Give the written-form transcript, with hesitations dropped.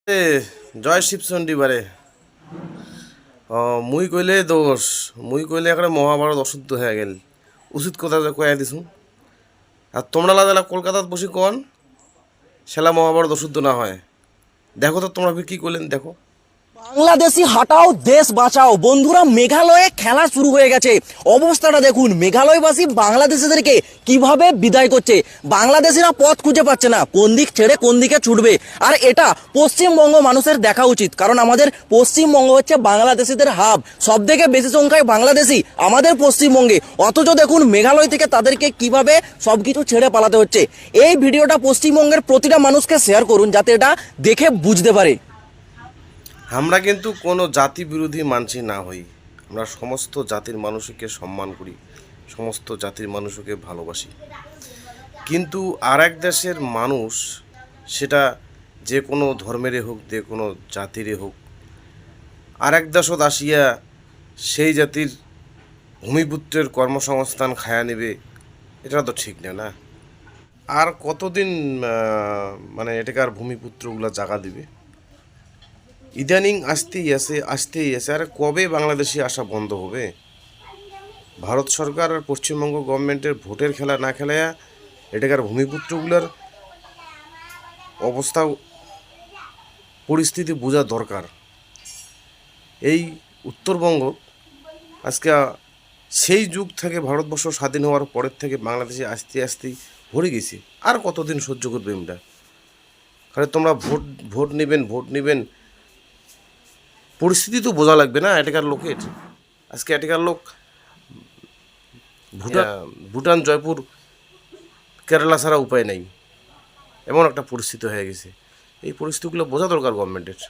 এ জয় শিবচণ্ডী বারে মুই কইলে দোষ মুই কইলে একটা মহাভারত অশুদ্ধ হয়ে গেল উচিত কথা কয়ে দিছু আর তোমরা লাদালা কলকাতাত বসে কন সেলা মহাভারত অশুদ্ধ না হয়। দেখো তো তোমরা কি করলেন দেখো। বাংলাদেশি হাটাও দেশ বাঁচাও। বন্ধুরা, মেঘালয়ে খেলা শুরু হয়ে গেছে। অবস্থাটা দেখুন, মেঘালয়বাসী বাংলাদেশিদেরকে কিভাবে বিদায় করছে। বাংলাদেশিরা পথ খুঁজে পাচ্ছে না, কোন দিক ছেড়ে কোন দিকে ছুটবে। আর এটা পশ্চিমবঙ্গ মানুষের দেখা উচিত, কারণ আমাদের পশ্চিমবঙ্গ হচ্ছে বাংলাদেশিদের হাব। সব থেকে বেশি সংখ্যায় বাংলাদেশি আমাদের পশ্চিমবঙ্গে, অথচ দেখুন মেঘালয় থেকে তাদেরকে কিভাবে সবকিছু ছেড়ে পালাতে হচ্ছে। এই ভিডিওটা পশ্চিমবঙ্গের প্রতিটা মানুষকে শেয়ার করুন, যাতে এটা দেখে বুঝতে পারে। আমরা কিন্তু কোনো জাতি বিরোধী মানছি না হই। আমরা সমস্ত জাতির মানুষকে সম্মান করি, সমস্ত জাতির মানুষকে ভালোবাসি। কিন্তু আর এক দেশের মানুষ, সেটা যে কোনো ধর্মেরই হোক, যে কোনো জাতিরই হোক, আর এক দেশত আসিয়া সেই জাতির ভূমিপুত্রের কর্মসংস্থান খায়া নেবে, এটা তো ঠিক না। না আর কতদিন মানে এটাকার ভূমিপুত্রগুলো জায়গা দিবে? ইদানিং আসতেই আছে। আরে কবে বাংলাদেশি আসা বন্ধ হবে? ভারত সরকার আর পশ্চিমবঙ্গ গভর্নমেন্টের ভোটের খেলা না খেলায়া এটাকার ভূমিপুত্রগুলোর অবস্থা পরিস্থিতি বোঝা দরকার। এই উত্তরবঙ্গ আজকে সেই যুগ থেকে, ভারতবর্ষ স্বাধীন হওয়ার পরের থেকে বাংলাদেশে আসতে আসতেই ভরে গেছি। আর কতদিন সহ্য করবে আমরা? আরে তোমরা ভোট নেবেন, পরিস্থিতি তো বোঝা লাগবে না এটাকার লোকের। আজকে এটাকার লোক ভুটান, জয়পুর, কেরালা ছাড়া উপায় নাই, এমন একটা পরিস্থিতি হয়ে গেছে। এই পরিস্থিতিগুলো বোঝা দরকার গভর্নমেন্টের।